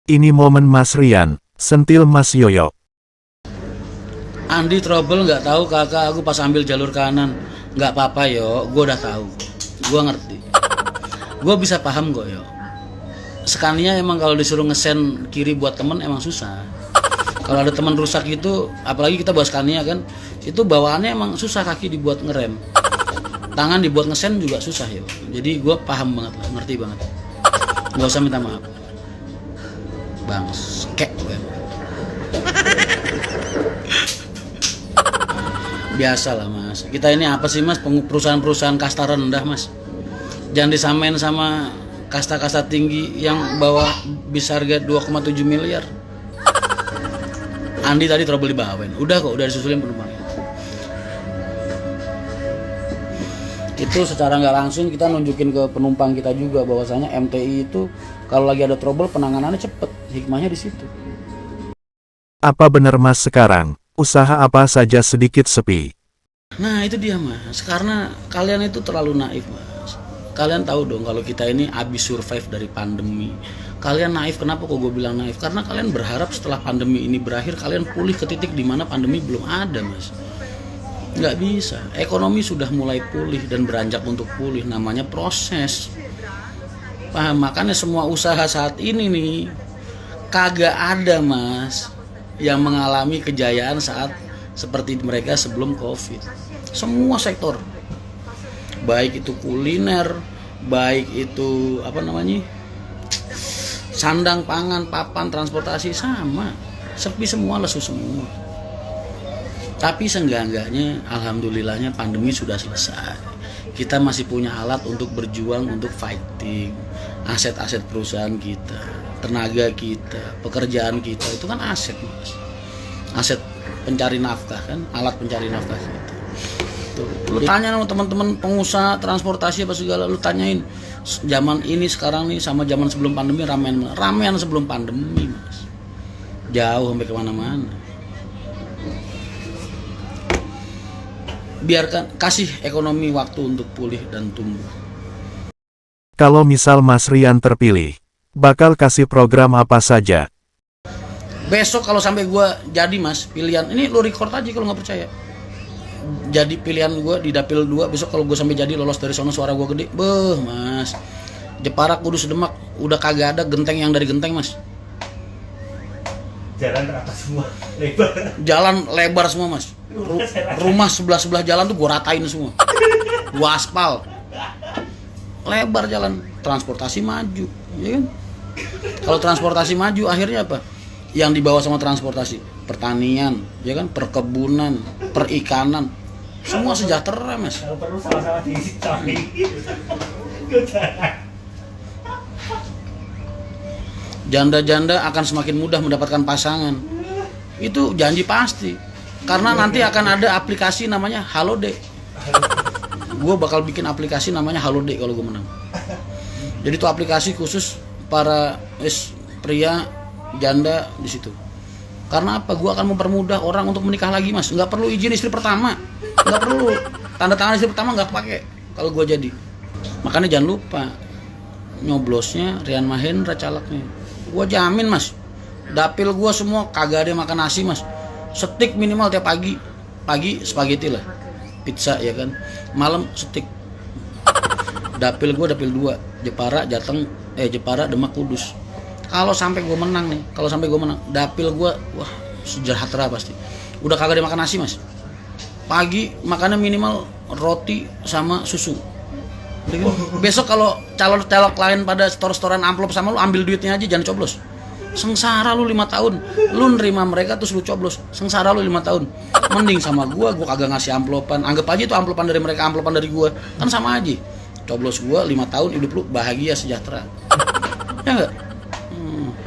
Ini momen Mas Rian, sentil Mas Yoyo. Andi trouble nggak tahu kakak, aku pas ambil jalur kanan. Nggak apa-apa yo, gue udah tahu, gue ngerti, gue bisa paham kok yo. Scania emang kalau disuruh ngesen kiri buat temen emang susah. Kalau ada teman rusak itu, apalagi kita bawa Scania kan, itu bawaannya emang susah, kaki dibuat ngerem, tangan dibuat ngesen juga susah yo. Jadi gue paham banget lah, ngerti banget. Nggak usah minta maaf, bang, kek gue. Biasa lah mas, kita ini apa sih mas, perusahaan-perusahaan kasta rendah mas. Jangan disamain sama kasta-kasta tinggi yang bawa bis harga 2,7 miliar. Andi tadi trouble dibawain, udah kok, udah disusulin penumpangnya. Itu secara nggak langsung kita nunjukin ke penumpang kita juga bahwasanya MTI itu kalau lagi ada trouble penanganannya cepet, hikmahnya di situ. Apa benar Mas sekarang, usaha apa saja sedikit sepi? Nah itu dia mas, karena kalian itu terlalu naif mas. Kalian tahu dong kalau kita ini abis survive dari pandemi. Kalian naif, kenapa kok gue bilang naif? Karena kalian berharap setelah pandemi ini berakhir kalian pulih ke titik di mana pandemi belum ada mas. Nggak bisa, ekonomi sudah mulai pulih dan beranjak untuk pulih, namanya proses. Paham? Makanya semua usaha saat ini nih kagak ada mas yang mengalami kejayaan saat seperti mereka sebelum COVID. Semua sektor, baik itu kuliner, baik itu apa namanya, sandang, pangan, papan, transportasi, sama sepi semua, lesu semua. Tapi seenggak-enggaknya alhamdulillahnya pandemi sudah selesai. Kita masih punya alat untuk berjuang, untuk fighting. Aset-aset perusahaan kita, tenaga kita, pekerjaan kita, itu kan aset mas. Aset pencari nafkah kan, alat pencari nafkah kita. Tuh, lu tanya sama teman-teman pengusaha transportasi apa segala, lu tanyain zaman ini sekarang nih sama zaman sebelum pandemi, ramean sebelum pandemi mas. Jauh sampai kemana-mana. Biarkan, kasih ekonomi waktu untuk pulih dan tumbuh. Kalau misal Mas Rian terpilih, bakal kasih program apa saja? Besok kalau sampai gue jadi mas, pilihan ini lu record aja kalau nggak percaya. Jadi pilihan gue di dapil 2 besok kalau gue sampai jadi lolos dari sono, suara gue gede, beuh mas. Jepara, Kudus, Demak udah kagak ada genteng yang dari genteng mas. Jalan rata semua, lebar. Jalan lebar semua mas. Rumah sebelah jalan tuh gue ratain semua. Gue aspal. Lebar jalan, transportasi maju, ya kan? Kalau transportasi maju akhirnya apa? Yang dibawa sama transportasi, pertanian, ya kan, perkebunan, perikanan, semua sejahtera mas. Kalau perlu sama-sama diisi. Janda-janda akan semakin mudah mendapatkan pasangan. Itu janji pasti. Karena nanti akan ada aplikasi namanya Haloday. Gue bakal bikin aplikasi namanya Haloday kalau gue menang. Jadi itu aplikasi khusus para pria janda di situ. Karena apa? Gue akan mempermudah orang untuk menikah lagi mas. Nggak perlu izin istri pertama, nggak perlu tanda tangan istri pertama, nggak pakai kalau gue jadi. Makanya jangan lupa nyoblosnya Rian Mahendra calegnya. Gue jamin mas, dapil gue semua kagak ada yang makan nasi mas. Steak minimal tiap pagi spaghetti lah, pizza ya kan, malam steak. Dapil gue dapil 2, Jepara, Jepara, Demak, Kudus. Kalau sampai gue menang nih, dapil gue wah sejahtera pasti. Udah kagak ada makan nasi mas. Pagi makannya minimal roti sama susu. Besok kalau calon-calon lain pada store-storan amplop sama lu, ambil duitnya aja, jangan coblos. Sengsara lu 5 tahun. Lu nerima mereka terus lu coblos. Sengsara lu 5 tahun. Mending sama gua kagak ngasih amplopan. Anggap aja itu amplopan dari mereka, amplopan dari gua. Kan sama aja. Coblos gua 5 tahun, hidup lu bahagia sejahtera. Ya enggak?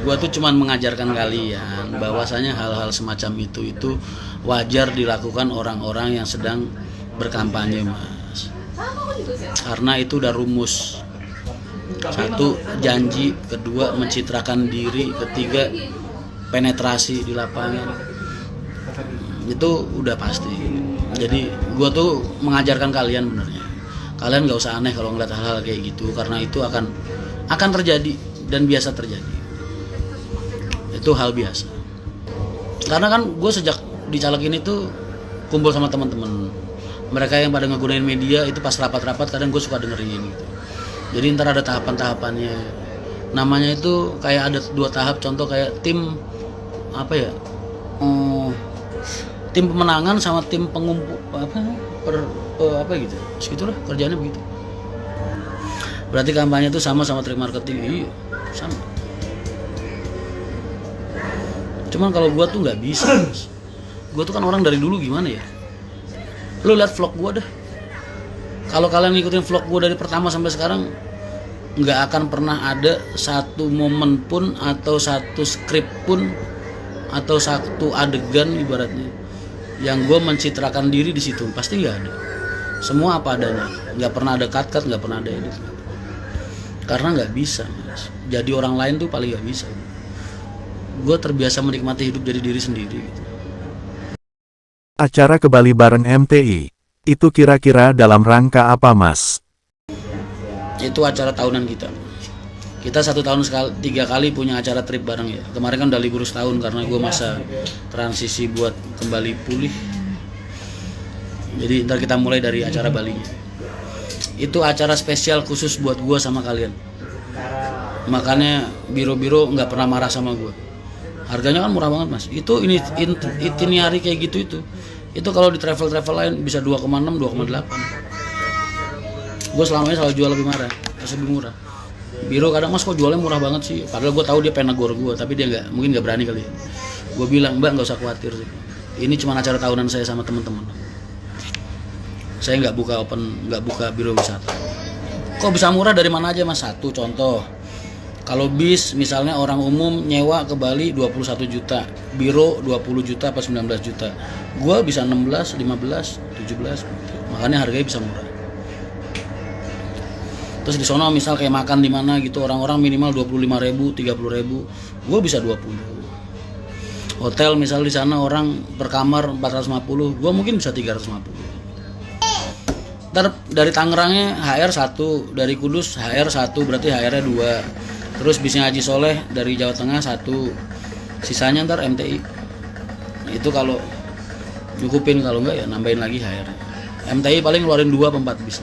Gua tuh cuman mengajarkan kalian bahwasanya hal-hal semacam itu wajar dilakukan orang-orang yang sedang berkampanye mas. Karena itu udah rumus. 1, janji. 2, mencitrakan diri. 3, penetrasi di lapangan. Itu udah pasti. Jadi gue tuh mengajarkan kalian benernya. Kalian gak usah aneh kalau ngeliat hal-hal kayak gitu, karena itu akan terjadi dan biasa terjadi. Itu hal biasa. Karena kan gue sejak di caleg ini tuh kumpul sama teman-teman. Mereka yang pada ngegunain media itu pas rapat-rapat kadang gue suka dengerin gitu. Jadi ntar ada tahapan-tahapannya. Namanya itu kayak ada 2 tahap. Contoh kayak tim apa ya? Tim pemenangan sama tim pengumpul apa gitu. Segitulah kerjaannya begitu. Berarti kampanye itu sama trade marketing. Iya, sama. Cuman kalau gua tuh nggak bisa, Mas. Gua tuh kan orang dari dulu gimana ya? Lu lihat vlog gua dah. Kalau kalian ngikutin vlog gua dari pertama sampai sekarang, nggak akan pernah ada satu momen pun atau satu skrip pun atau satu adegan ibaratnya yang gue mencitrakan diri di situ, pasti nggak ada. Semua apa adanya, nggak pernah ada cut, nggak pernah ada edit. Karena nggak bisa, Mas. Jadi orang lain tuh paling nggak bisa. Gue terbiasa menikmati hidup jadi diri sendiri gitu. Acara ke Bali bareng MTI, itu kira-kira dalam rangka apa, Mas? Itu acara tahunan kita. Kita 1 tahun 3 kali punya acara trip bareng ya. Kemarin kan udah libur setahun karena gue masa transisi buat kembali pulih. Jadi ntar kita mulai dari acara Balinya. Itu acara spesial khusus buat gue sama kalian. Makanya biro-biro nggak pernah marah sama gue. Harganya kan murah banget, Mas. Itu ini itinerary kayak gitu itu. Itu kalau di travel lain bisa 2,6, 2,8. Gue selama ini selalu jual lebih murah. Biro kadang, Mas kok jualnya murah banget sih. Padahal gue tahu dia pengen negor gue, tapi dia mungkin nggak berani kali. Gue bilang, Mbak nggak usah khawatir sih. Ini cuma acara tahunan saya sama teman-teman. Saya nggak buka biro wisata. Kok bisa murah dari mana aja, Mas? Satu contoh. Kalau bis misalnya orang umum nyewa ke Bali 21 juta, biro 20 juta apa 19 juta. Gue bisa 16, 15, 17. Makanya harganya bisa murah. Terus di sono misal kayak makan di mana gitu, orang-orang minimal 25.000, 30.000, gue bisa 20. Hotel misal di sana orang per kamar 450, gue mungkin bisa 350. Ntar dari Tangerangnya HR 1, dari Kudus HR 1, berarti HR-nya 2. Terus bisnya Haji Soleh dari Jawa Tengah 1, sisanya ntar MTI. Itu kalau cukupin, kalau enggak ya nambahin lagi HR. MTI paling ngeluarin 2 atau 4 bis.